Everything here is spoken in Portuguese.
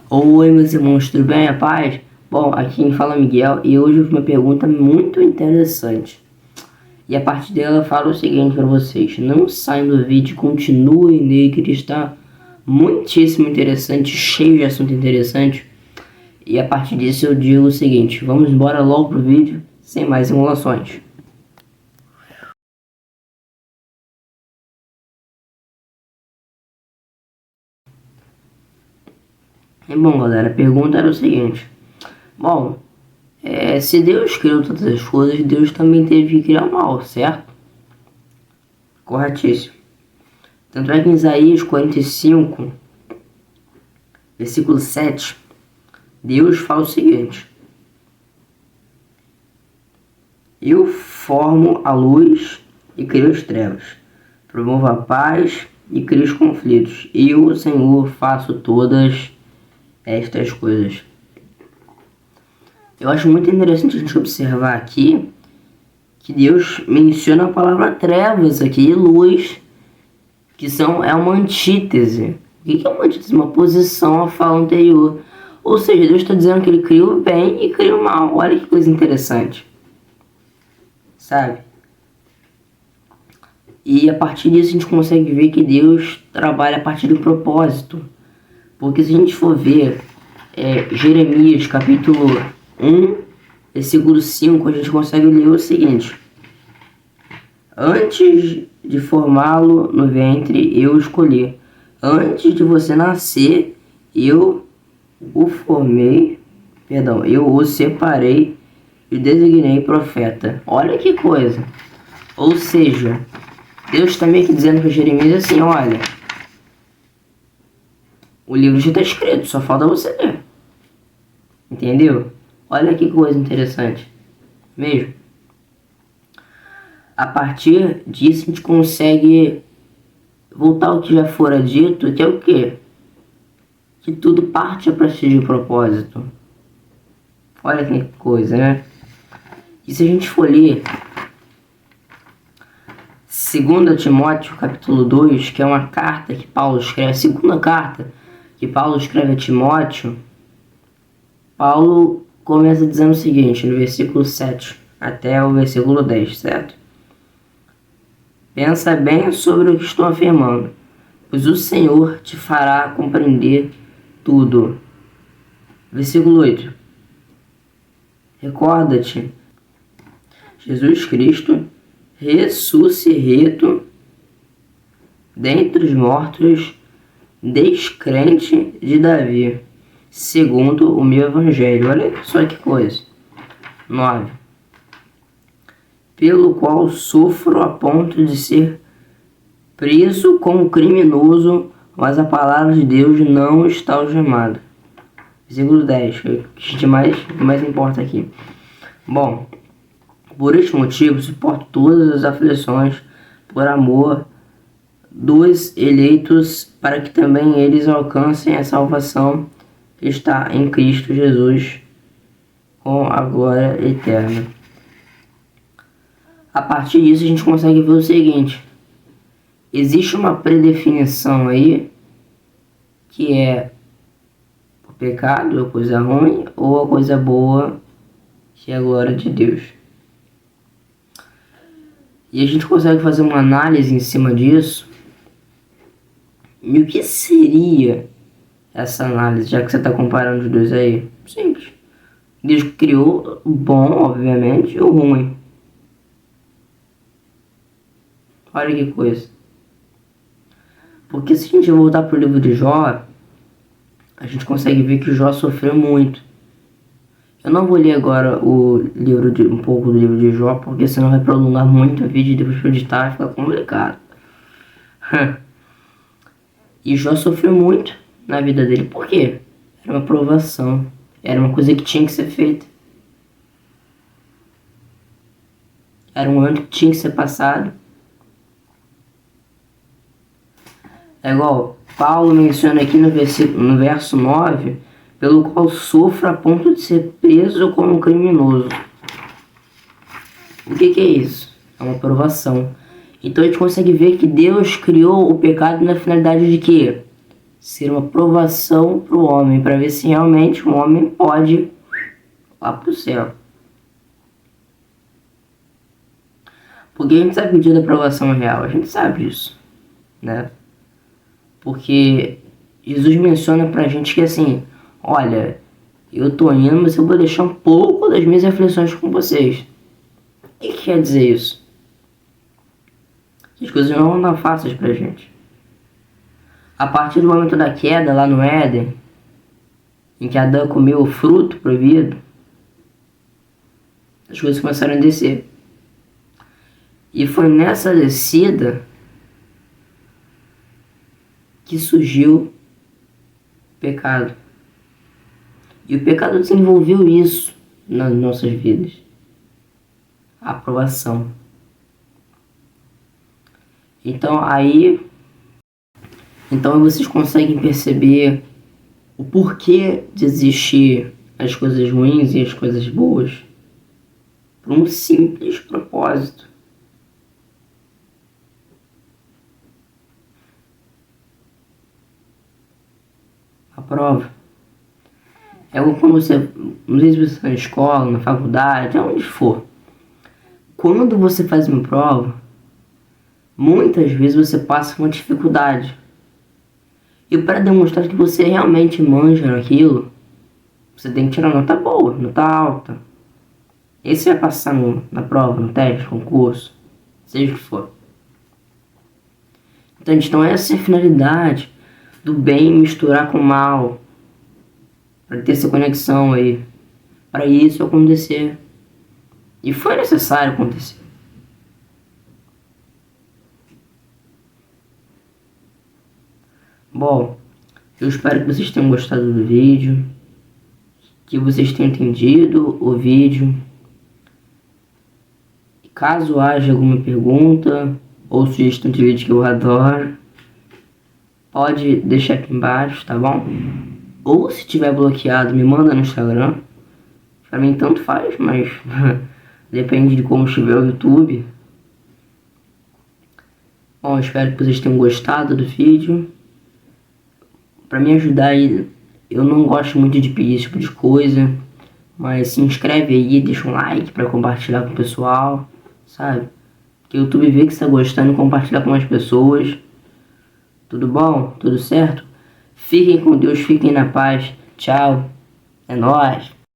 Oi, meus irmãos, tudo bem? A paz? Bom, aqui quem fala é Miguel e hoje eu fiz uma pergunta muito interessante. E a partir dela eu falo o seguinte para vocês: não saiam do vídeo, continuem nele, que ele está muitíssimo interessante, cheio de assunto interessante. E a partir disso eu digo o seguinte: vamos embora logo pro vídeo, sem mais enrolações. E bom, galera, a pergunta era o seguinte: bom, se Deus criou todas as coisas, Deus também teve que criar o mal, certo? Corretíssimo. Tanto é que em Isaías 45, versículo 7, Deus fala o seguinte: eu formo a luz e crio as trevas, promovo a paz e crio os conflitos. Eu, o Senhor, faço todas estas coisas. Eu acho muito interessante a gente observar aqui que Deus menciona a palavra trevas aqui e luz, que é uma antítese. O que é uma antítese? Uma posição à fala anterior. Ou seja, Deus está dizendo que ele criou o bem e criou o mal. Olha que coisa interessante. Sabe? E a partir disso a gente consegue ver que Deus trabalha a partir do propósito. Porque se a gente for ver Jeremias capítulo 1, versículo 5, a gente consegue ler o seguinte: antes de formá-lo no ventre, eu o escolhi. Antes de você nascer, eu o formei, eu o separei e designei profeta. Olha que coisa. Ou seja, Deus está meio que dizendo para Jeremias assim: olha, o livro já está escrito, só falta você ler. Entendeu? Olha que coisa interessante. Mesmo. A partir disso a gente consegue voltar ao que já fora dito, que é o quê? Que tudo parte a partir de propósito. Olha que coisa, né? E se a gente for ler 2 Timóteo capítulo 2, que é uma carta que Paulo escreve, a segunda carta que Paulo escreve a Timóteo, Paulo começa dizendo o seguinte, no versículo 7 até o versículo 10, certo? Pensa bem sobre o que estou afirmando, pois o Senhor te fará compreender tudo. Versículo 8. Recorda-te, Jesus Cristo ressuscitou dentre os mortos, descrente de Davi, segundo o meu evangelho. Olha só que coisa. 9. Pelo qual sofro a ponto de ser preso como criminoso, mas a palavra de Deus não está algemada. Versículo 10, que mais importa aqui. Bom, por este motivo suporto todas as aflições por amor dos eleitos, para que também eles alcancem a salvação que está em Cristo Jesus com a glória eterna. A partir disso a gente consegue ver o seguinte: existe uma predefinição aí, que é o pecado, a coisa ruim, ou a coisa boa, que é a glória de Deus. E a gente consegue fazer uma análise em cima disso. E o que seria essa análise, já que você está comparando os dois aí? Simples. Deus criou o bom, obviamente, e o ruim. Olha que coisa. Porque se a gente voltar para o livro de Jó, a gente consegue ver que Jó sofreu muito. Eu não vou ler agora um pouco do livro de Jó, porque senão vai prolongar muito o vídeo e depois para editar fica complicado. E Jó sofreu muito na vida dele. Por quê? Era uma provação. Era uma coisa que tinha que ser feita. Era um ano que tinha que ser passado. É igual Paulo menciona aqui no verso 9, pelo qual sofro a ponto de ser preso como um criminoso. O que é isso? É uma provação. Então a gente consegue ver que Deus criou o pecado na finalidade de quê? ser uma provação para o homem, para ver se realmente o homem pode ir lá para o céu. Porque a gente sabe que o dia da aprovação é real, a gente sabe disso, né? Porque Jesus menciona pra gente que assim, olha, eu tô indo, mas eu vou deixar um pouco das minhas aflições com vocês. O que quer dizer isso? As coisas não andam fáceis pra gente. A partir do momento da queda lá no Éden, em que Adão comeu o fruto proibido, as coisas começaram a descer. E foi nessa descida que surgiu o pecado. E o pecado desenvolveu isso nas nossas vidas. A aprovação. Então vocês conseguem perceber o porquê de existir as coisas ruins e as coisas boas por um simples propósito. A prova. É quando você, não sei se você está na escola, na faculdade, aonde for. Quando você faz uma prova, muitas vezes você passa uma dificuldade. E para demonstrar que você realmente manja naquilo, você tem que tirar nota boa, nota alta. E você vai passar na prova, no teste, concurso, seja o que for. Então essa é a finalidade do bem misturar com o mal. Para ter essa conexão aí. Para isso acontecer. E foi necessário acontecer. Bom, eu espero que vocês tenham gostado do vídeo. Que vocês tenham entendido o vídeo. Caso haja alguma pergunta ou sugestão de vídeo que eu adoro, pode deixar aqui embaixo, tá bom? Ou se tiver bloqueado, me manda no Instagram. Pra mim tanto faz, mas depende de como estiver o YouTube. Bom, espero que vocês tenham gostado do vídeo. Pra me ajudar aí, eu não gosto muito de pedir esse tipo de coisa, mas se inscreve aí, deixa um like pra compartilhar com o pessoal, sabe? Que o YouTube vê que você tá gostando e compartilhar com mais pessoas. Tudo bom? Tudo certo? Fiquem com Deus, fiquem na paz. Tchau. É nóis.